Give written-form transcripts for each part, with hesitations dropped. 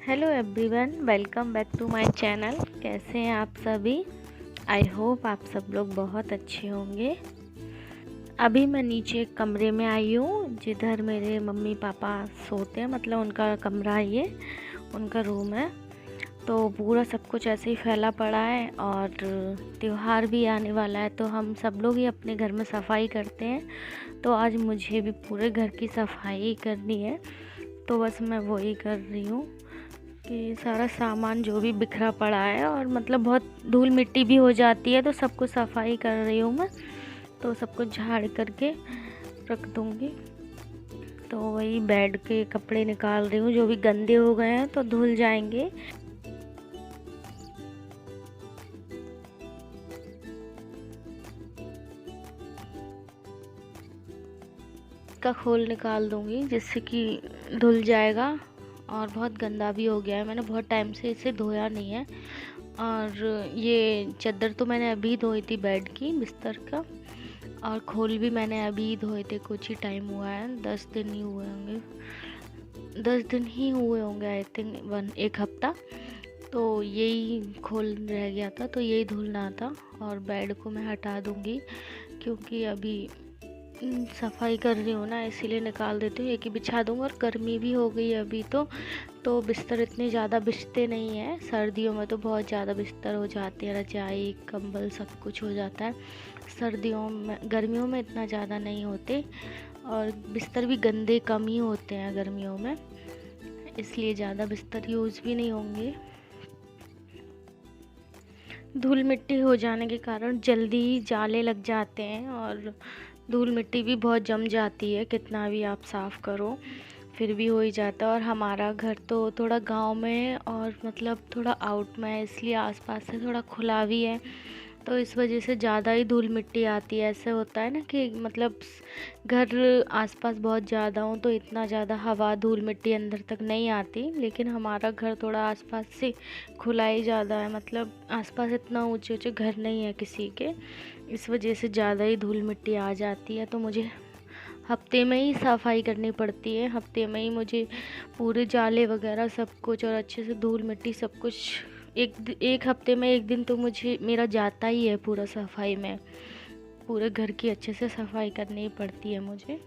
Hello everyone, welcome back to my channel. कैसे हैं आप सभी? आई होप आप सब लोग बहुत अच्छे होंगे। अभी मैं नीचे एक कमरे में आई हूँ जिधर मेरे मम्मी पापा सोते हैं, मतलब उनका कमरा है ये, उनका रूम है। तो पूरा सब कुछ ऐसे ही फैला पड़ा है और त्योहार भी आने वाला है, तो हम सब लोग ही अपने घर में सफाई करते हैं। तो आज मुझे भी पूरे घर की सफाई करनी है, तो बस मैं वही कर रही हूँ कि सारा सामान जो भी बिखरा पड़ा है और मतलब बहुत धूल मिट्टी भी हो जाती है, तो सबको सफाई कर रही हूँ मैं। तो सबको झाड़ करके रख दूँगी। तो वही बेड के कपड़े निकाल रही हूँ, जो भी गंदे हो गए हैं तो धुल जाएंगे। इसका खोल निकाल दूँगी जिससे कि धुल जाएगा। और बहुत गंदा भी हो गया है, मैंने बहुत टाइम से इसे धोया नहीं है। और ये चादर तो मैंने अभी धोई थी, बेड की बिस्तर का। और खोल भी मैंने अभी धोए थे, कुछ ही टाइम हुआ है, 10 दिन ही हुए होंगे, 10 दिन ही हुए होंगे आई थिंक, एक हफ्ता। तो यही खोल रह गया था, तो यही धुलना था। और बेड को मैं हटा दूँगी क्योंकि अभी सफाई कर रही हूँ ना, इसीलिए निकाल देती हूँ। एक ही बिछा दूँगी। और गर्मी भी हो गई है अभी तो बिस्तर इतने ज़्यादा बिछते नहीं हैं। सर्दियों में तो बहुत ज़्यादा बिस्तर हो जाते हैं, रजाई कंबल सब कुछ हो जाता है। सर्दियों में, गर्मियों में इतना ज़्यादा नहीं होते। और बिस्तर भी गंदे कम ही होते हैं गर्मियों में, इसलिए ज़्यादा बिस्तर यूज़ भी नहीं होंगे। धूल मिट्टी हो जाने के कारण जल्दी ही जाले लग जाते हैं और धूल मिट्टी भी बहुत जम जाती है, कितना भी आप साफ़ करो फिर भी हो ही जाता है। और हमारा घर तो थोड़ा गांव में है और मतलब थोड़ा आउट में है, इसलिए आसपास से थोड़ा खुला भी है, तो इस वजह से ज़्यादा ही धूल मिट्टी आती है। ऐसे होता है ना कि मतलब घर आसपास बहुत ज़्यादा हो तो इतना ज़्यादा हवा धूल मिट्टी अंदर तक नहीं आती, लेकिन हमारा घर थोड़ा आसपास से खुला ही ज़्यादा है, मतलब आसपास इतना ऊंचे ऊंचे घर नहीं है किसी के, इस वजह से ज़्यादा ही धूल मिट्टी आ जाती है। तो मुझे हफ्ते में ही सफाई करनी पड़ती है, हफ्ते में ही मुझे पूरे जाले वगैरह सब कुछ और अच्छे से धूल मिट्टी सब कुछ, एक हफ्ते में एक दिन तो मुझे मेरा जाता ही है पूरा सफाई में। पूरे घर की अच्छे से सफाई करनी पड़ती है मुझे।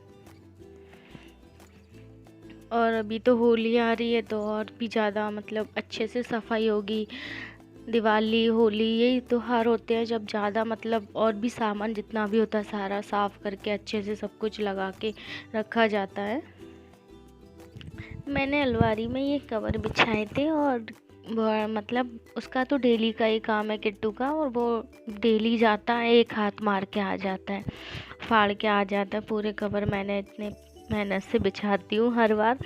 और अभी तो होली आ रही है तो और भी ज़्यादा मतलब अच्छे से सफाई होगी। दिवाली, होली, यही त्योहार होते हैं जब ज़्यादा मतलब और भी सामान जितना भी होता है सारा साफ़ करके अच्छे से सब कुछ लगा के रखा जाता है। मैंने अलमारी में ये कवर बिछाए थे और मतलब उसका तो डेली का ही काम है किट्टू का, और वो डेली जाता है, एक हाथ मार के आ जाता है, फाड़ के आ जाता है पूरे कवर। मैंने इतने मेहनत से बिछाती हूँ हर बार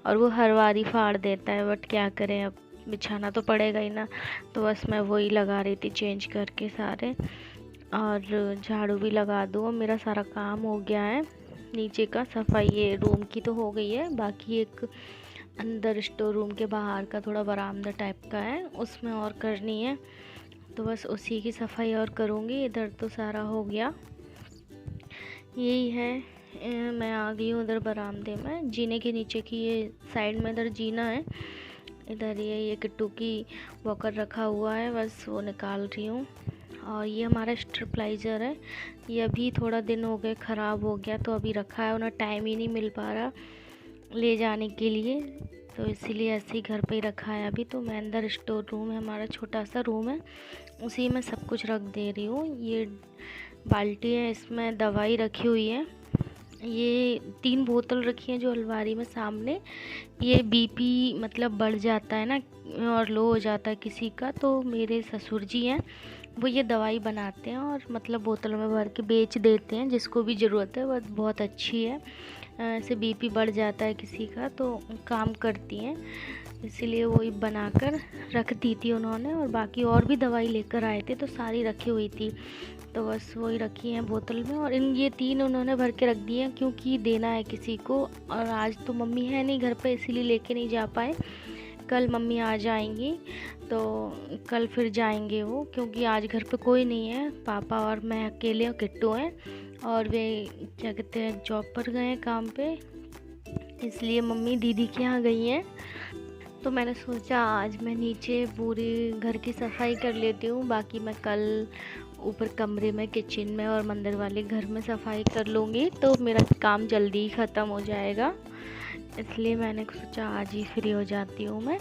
और वो हर बार ही फाड़ देता है, बट क्या करें, अब बिछाना तो पड़ेगा ही ना। तो बस मैं वही लगा रही थी चेंज करके सारे, और झाड़ू भी लगा दूँ। मेरा सारा काम हो गया है, नीचे का सफाई ये रूम की तो हो गई है, बाकी एक अंदर स्टोर रूम के बाहर का थोड़ा बरामदा टाइप का है, उसमें और करनी है, तो बस उसी की सफाई और करूँगी। इधर तो सारा हो गया, यही है। मैं आ गई हूँ उधर बरामदे में, जीने के नीचे की ये साइड में, इधर जीना है, इधर ये किट्टू की वॉकर रखा हुआ है, बस वो निकाल रही हूँ। और ये हमारा स्टेबलाइज़र है, ये अभी थोड़ा दिन हो गए ख़राब हो गया, तो अभी रखा है, उन्हें टाइम ही नहीं मिल पा रहा ले जाने के लिए, तो इसीलिए ऐसे ही घर पे ही रखा है अभी। तो मैं अंदर स्टोर रूम है, हमारा छोटा सा रूम है, उसी में सब कुछ रख दे रही हूँ। ये बाल्टी है, इसमें दवाई रखी हुई है, ये 3 बोतल रखी हैं जो अलमारी में सामने। ये बीपी मतलब बढ़ जाता है ना और लो हो जाता है किसी का, तो मेरे ससुर जी हैं, वो ये दवाई बनाते हैं और मतलब बोतल में भर के बेच देते हैं, जिसको भी ज़रूरत है, वह बहुत अच्छी है। ऐसे बीपी बढ़ जाता है किसी का तो काम करती हैं, इसीलिए वही बनाकर रख दी थी उन्होंने। और बाकी और भी दवाई लेकर आए थे तो सारी रखी हुई थी, तो बस वही रखी हैं बोतल में। और इन ये 3 उन्होंने भर के रख दिए हैं क्योंकि देना है किसी को, और आज तो मम्मी है नहीं घर पे, इसीलिए लेके नहीं जा पाए। कल मम्मी आ जाएंगी तो कल फिर जाएंगे वो, क्योंकि आज घर पे कोई नहीं है, पापा और मैं अकेले और किट्टू हैं, और वे क्या कहते हैं जॉब पर गए हैं काम पे, इसलिए मम्मी दीदी के यहाँ गई हैं। तो मैंने सोचा आज मैं नीचे पूरी घर की सफाई कर लेती हूँ, बाकी मैं कल ऊपर कमरे में, किचन में और मंदिर वाले घर में सफाई कर लूँगी, तो मेरा काम जल्दी ही ख़त्म हो जाएगा। इसलिए मैंने सोचा आज ही फ्री हो जाती हूँ मैं।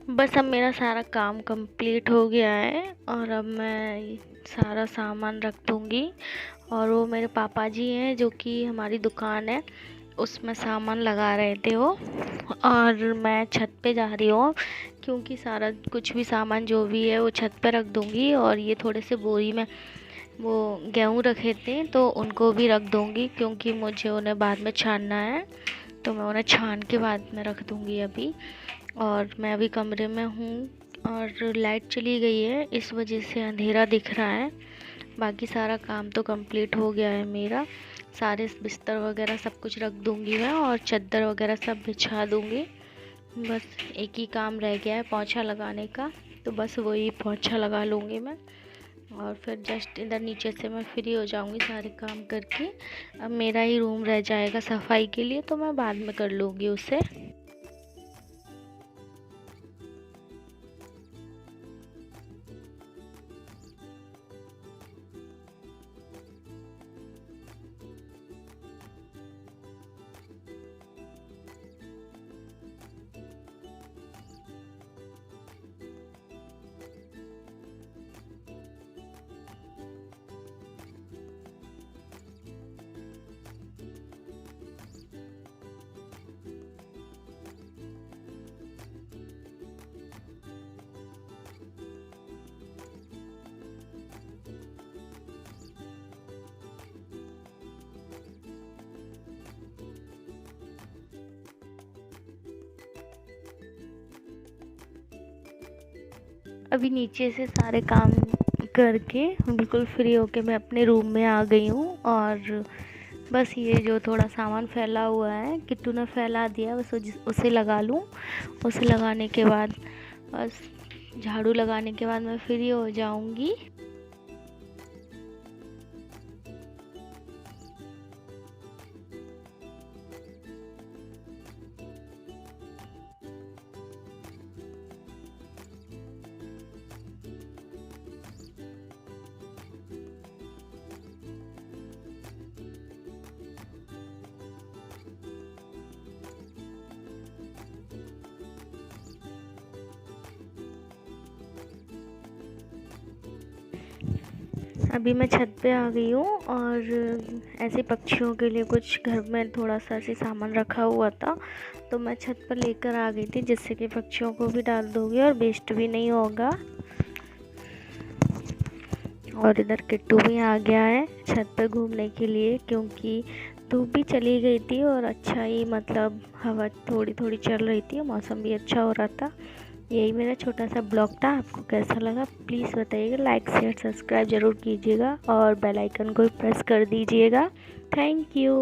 बस अब मेरा सारा काम कंप्लीट हो गया है और अब मैं सारा सामान रख दूँगी। और वो मेरे पापा जी हैं जो कि हमारी दुकान है उसमें सामान लगा रहे थे वो, और मैं छत पे जा रही हूँ क्योंकि सारा कुछ भी सामान जो भी है वो छत पे रख दूँगी। और ये थोड़े से बोरी में वो गेहूँ रखे थे तो उनको भी रख दूँगी क्योंकि मुझे उन्हें बाद में छानना है, तो मैं उन्हें छान के बाद में रख दूँगी अभी। और मैं अभी कमरे में हूँ और लाइट चली गई है, इस वजह से अंधेरा दिख रहा है। बाकी सारा काम तो कंप्लीट हो गया है मेरा। सारे बिस्तर वगैरह सब कुछ रख दूँगी मैं और चादर वगैरह सब बिछा दूँगी। बस एक ही काम रह गया है पोंछा लगाने का, तो बस वही पोंछा लगा लूँगी मैं और फिर जस्ट इधर नीचे से मैं फ्री हो जाऊँगी सारे काम करके। अब मेरा ही रूम रह जाएगा सफाई के लिए, तो मैं बाद में कर लूँगी उसे। अभी नीचे से सारे काम करके बिल्कुल फ्री होके मैं अपने रूम में आ गई हूँ। और बस ये जो थोड़ा सामान फैला हुआ है किट्टू ने फैला दिया, बस उसे लगा लूँ। उसे लगाने के बाद बस झाड़ू लगाने के बाद मैं फ्री हो जाऊँगी। अभी मैं छत पे आ गई हूँ और ऐसे पक्षियों के लिए कुछ घर में थोड़ा सा ऐसे सामान रखा हुआ था, तो मैं छत पर लेकर आ गई थी जिससे कि पक्षियों को भी डाल दूँगी और वेस्ट भी नहीं होगा। और इधर किट्टू भी आ गया है छत पर घूमने के लिए क्योंकि धूप भी चली गई थी और अच्छा ही मतलब हवा थोड़ी थोड़ी चल रही थी, मौसम भी अच्छा हो रहा था। यही मेरा छोटा सा ब्लॉग था, आपको कैसा लगा प्लीज़ बताइएगा। लाइक शेयर सब्सक्राइब ज़रूर कीजिएगा और बेल आइकन को प्रेस कर दीजिएगा। Thank you.